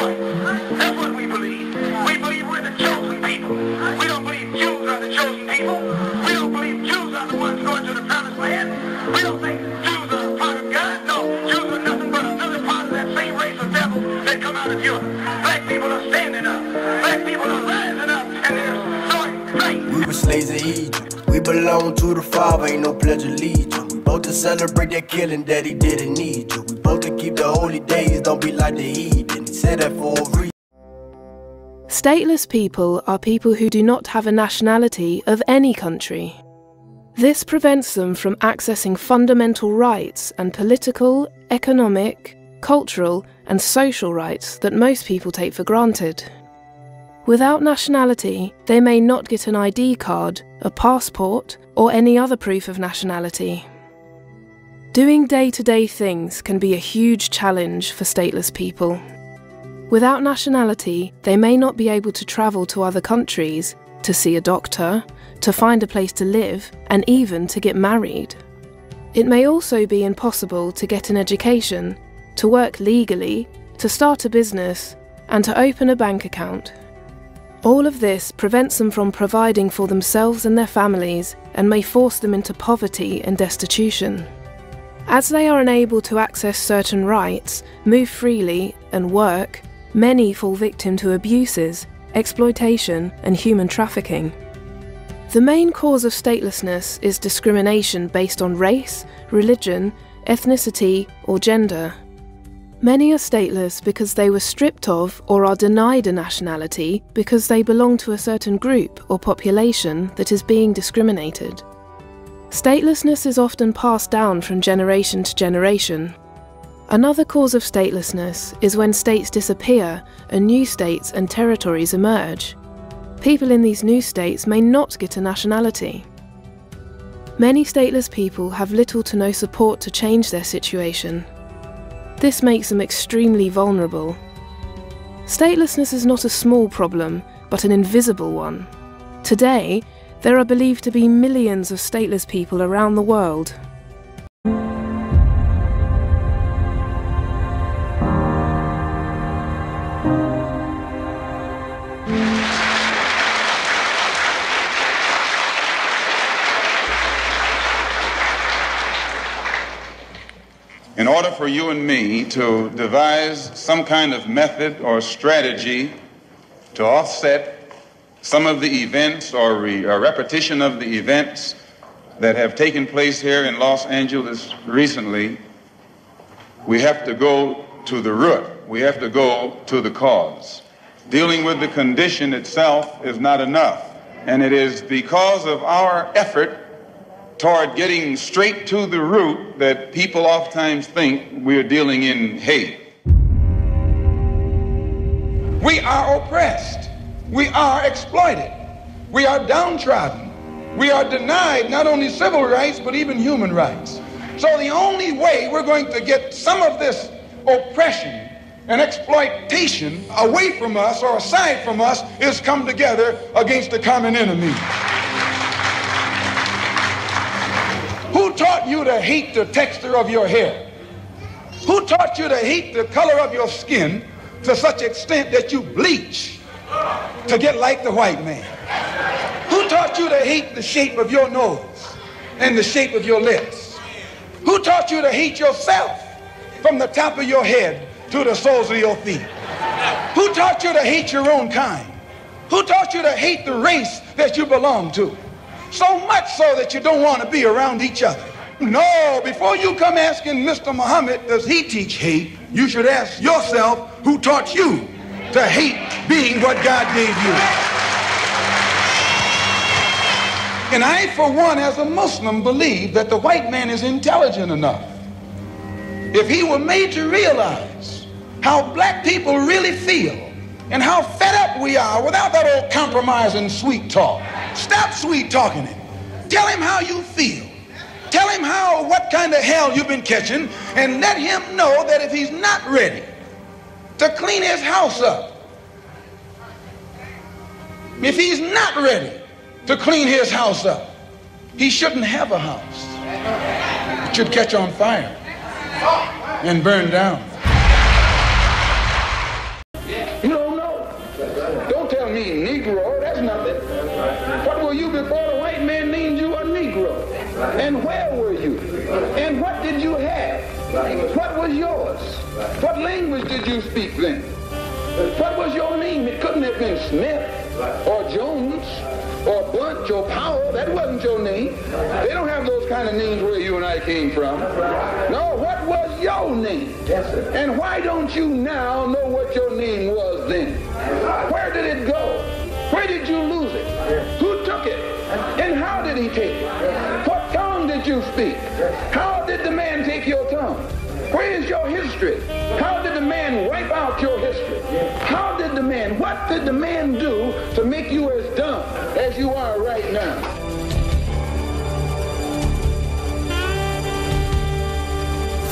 Rite. That's what we believe. We believe we're the chosen people. We don't believe Jews are the chosen people. We don't believe Jews are the ones going to the promised land. We don't think Jews are a part of God. No, Jews are nothing but another part of that same race of devil that come out of Europe. Black people are standing up. Black people are rising up, and they're starting right. We were slaves in Egypt. We belong to the Father, ain't no pledge of allegiance. We both to celebrate that killing that he didn't need you. We both to keep the holy days, don't be like the heathen. He said that for a reason. Stateless people are people who do not have a nationality of any country. This prevents them from accessing fundamental rights and political, economic, cultural, and social rights that most people take for granted. Without nationality, they may not get an ID card, a passport, or any other proof of nationality. Doing day-to-day things can be a huge challenge for stateless people. Without nationality, they may not be able to travel to other countries, to see a doctor, to find a place to live, and even to get married. It may also be impossible to get an education, to work legally, to start a business, and to open a bank account. All of this prevents them from providing for themselves and their families and may force them into poverty and destitution. As they are unable to access certain rights, move freely, and work, many fall victim to abuses, exploitation, and human trafficking. The main cause of statelessness is discrimination based on race, religion, ethnicity, or gender. Many are stateless because they were stripped of or are denied a nationality because they belong to a certain group or population that is being discriminated. Statelessness is often passed down from generation to generation. Another cause of statelessness is when states disappear and new states and territories emerge. People in these new states may not get a nationality. Many stateless people have little to no support to change their situation. This makes them extremely vulnerable. Statelessness is not a small problem, but an invisible one. Today, there are believed to be millions of stateless people around the world. In order for you and me to devise some kind of method or strategy to offset some of the events or a repetition of the events that have taken place here in Los Angeles recently, we have to go to the root. We have to go to the cause. Dealing with the condition itself is not enough. And it is because of our effort toward getting straight to the root that people oftentimes think we're dealing in hate. We are oppressed. We are exploited. We are downtrodden. We are denied not only civil rights, but even human rights. So the only way we're going to get some of this oppression and exploitation away from us or aside from us is come together against the common enemy. Who taught you to hate the texture of your hair? Who taught you to hate the color of your skin to such extent that you bleach to get like the white man? Who taught you to hate the shape of your nose and the shape of your lips? Who taught you to hate yourself from the top of your head to the soles of your feet? Who taught you to hate your own kind? Who taught you to hate the race that you belong to? So much so that you don't want to be around each other. No, before you come asking Mr. Muhammad, does he teach hate? You should ask yourself, who taught you to hate being what God gave you? And I, for one, as a Muslim, believe that the white man is intelligent enough. If he were made to realize how black people really feel and how fed up we are without that old compromise and sweet talk. Stop sweet talking him. Tell him how you feel. Tell him what kind of hell you've been catching, and let him know that if he's not ready to clean his house up, if he's not ready to clean his house up, he shouldn't have a house. It should catch on fire and burn down. Don't tell me Negro, that's nothing. What were you before the white man named you a Negro? And where were you? And what did you have? What was yours? What language did you speak then? What was your name? It couldn't have been Smith or Jones or Bunch or Powell. That wasn't your name. They don't have those kind of names where you and I came from. No, what was your name? And why don't you now know what your name was then? Where did it go? Where did you lose it? Who took it? And how did he take it? What tongue did you speak? How did the man take your tongue? Where is your history? How did the man wipe out your history? How did the man, what did the man do to make you as dumb as you are right now?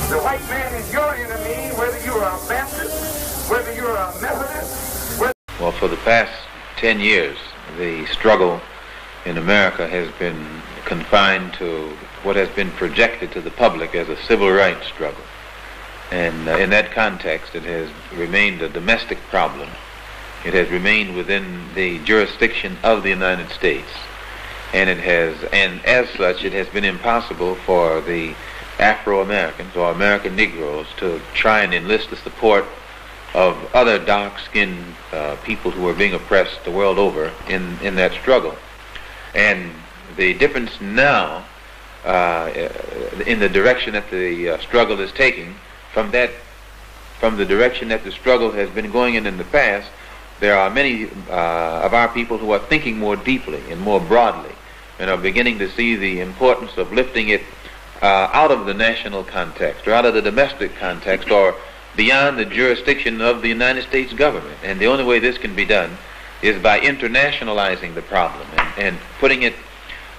The white man is your enemy, whether you're a Baptist, whether you're a Methodist. Well, for the past 10 years, the struggle in America has been confined to what has been projected to the public as a civil rights struggle. And in that context, it has remained a domestic problem. It has remained within the jurisdiction of the United States. And as such, it has been impossible for the Afro-Americans or American Negroes to try and enlist the support of other dark-skinned people who are being oppressed the world over in that struggle. And the difference now in the direction that the struggle is taking from the direction that the struggle has been going in the past, there are many of our people who are thinking more deeply and more broadly and are beginning to see the importance of lifting it out of the national context or out of the domestic context or beyond the jurisdiction of the United States government. And the only way this can be done is by internationalizing the problem and putting it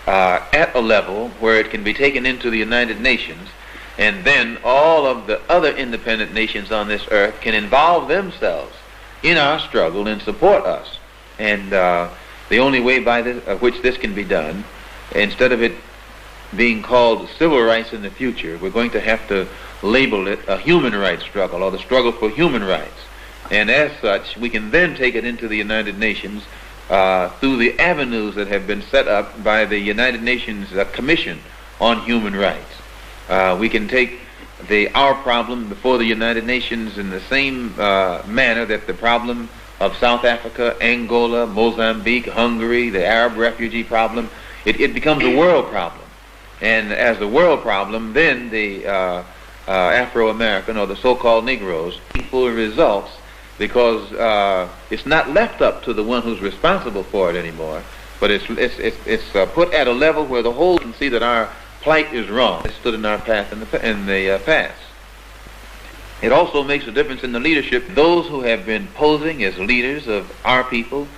at a level where it can be taken into the United Nations, and then all of the other independent nations on this earth can involve themselves in our struggle and support us. And the only way by which this can be done, instead of it being called civil rights in the future, we're going to have to label it a human rights struggle or the struggle for human rights. And as such, we can then take it into the United Nations through the avenues that have been set up by the United Nations Commission on Human Rights. We can take our problem before the United Nations in the same manner that the problem of South Africa, Angola, Mozambique, Hungary, the Arab refugee problem, it becomes a world problem. And as a world problem, then the Afro-American or the so-called Negroes equal results, because it's not left up to the one who's responsible for it anymore, but it's put at a level where the whole can see that our plight is wrong. It stood in our path in the past. It also makes a difference in the leadership. Those who have been posing as leaders of our people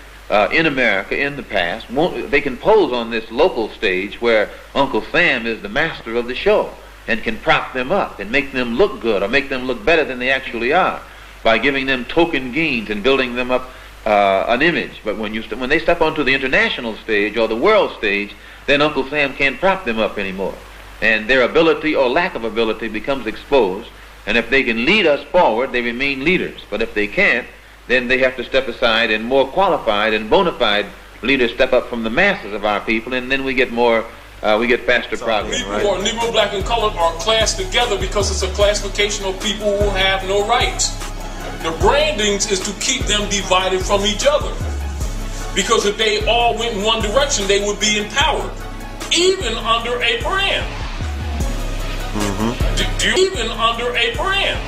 in America in the past, they can pose on this local stage where Uncle Sam is the master of the show and can prop them up and make them look good or make them look better than they actually are by giving them token gains and building them up an image. But when they step onto the international stage or the world stage, then Uncle Sam can't prop them up anymore. And their ability or lack of ability becomes exposed. And if they can lead us forward, they remain leaders. But if they can't, then they have to step aside, and more qualified and bona fide leaders step up from the masses of our people, and then we get faster progress. People who are Negro, Black, and Colored are classed together because it's a classification of people who have no rights. The brandings is to keep them divided from each other. Because if they all went in one direction, they would be empowered, even under a brand. Even under a brand.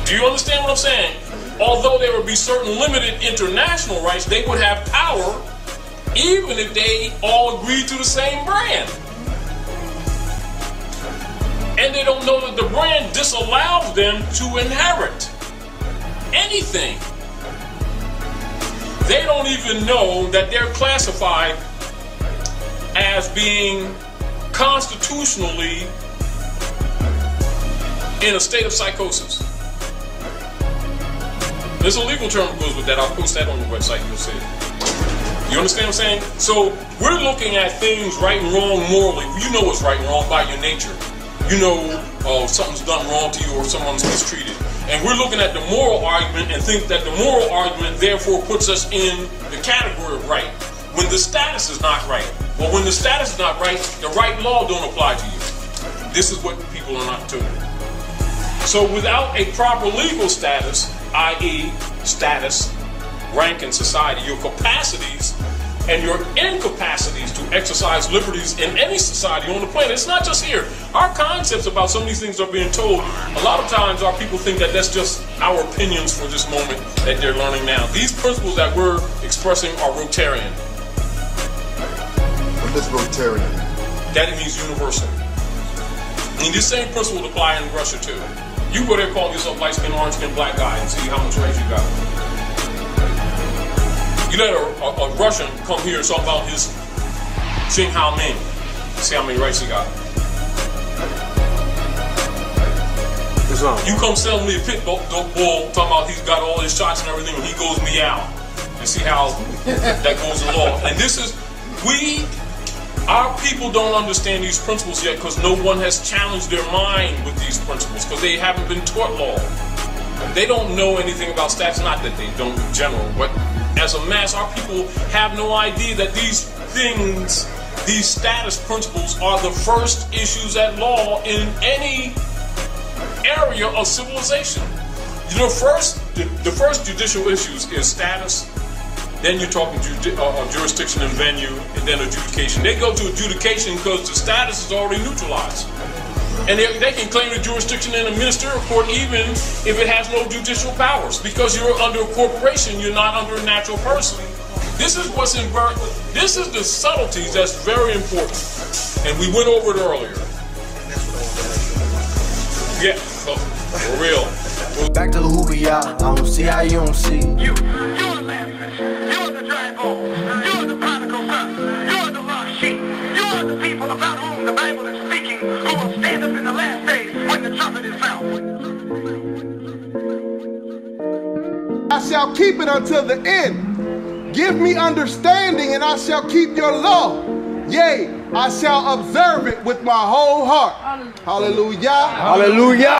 Do you understand what I'm saying? Although there would be certain limited international rights, they would have power even if they all agreed to the same brand. And they don't know that the brand disallows them to inherit anything. They don't even know that they're classified as being constitutionally in a state of psychosis. There's a legal term that goes with that. I'll post that on the website, you'll see it. You understand what I'm saying? So we're looking at things right and wrong morally. You know what's right and wrong by your nature. You know something's done wrong to you or someone's mistreated. And we're looking at the moral argument and think that the moral argument therefore puts us in the category of right, when the status is not right. Well, when the status is not right, the right law don't apply to you. This is what people are not doing. So without a proper legal status, i.e. status, rank in society, your capacities and your incapacities to exercise liberties in any society on the planet. It's not just here. Our concepts about some of these things are being told. A lot of times our people think that that's just our opinions for this moment that they're learning now. These principles that we're expressing are Rotarian. What is Rotarian? That means universal. I mean, these same principles apply in Russia too. You go there, call yourself light-skinned, orange-skinned, black guy and see how much race you got. You let a Russian come here and talk about his Xing Hao Ming. See how many rights he got. You come sell me a pit bull talking about he's got all his shots and everything, and he goes meow. And see how that goes along. And this is, our people don't understand these principles yet because no one has challenged their mind with these principles because they haven't been taught law. They don't know anything about stats, not that they don't in general, but as a mass, our people have no idea that these things, these status principles, are the first issues at law in any area of civilization. You know, the first judicial issues is status, then you're talking jurisdiction and venue, and then adjudication. They go to adjudication because the status is already neutralized. And they can claim the jurisdiction in a ministerial court even if it has no judicial powers. Because you're under a corporation, you're not under a natural person. This is what's involved. This is the subtleties that's very important. And we went over it earlier. Yeah, for real. Back to who we are, I don't see how you don't see. You're Lazarus. You're the dry bones. You're the prodigal son. You're the lost sheep. You're the people about whom the Bible is speaking, who will stand up in the last days when the trumpet is sounded. I shall keep it until the end. Give me understanding, and I shall keep your law. Yea, I shall observe it with my whole heart. Hallelujah. Hallelujah.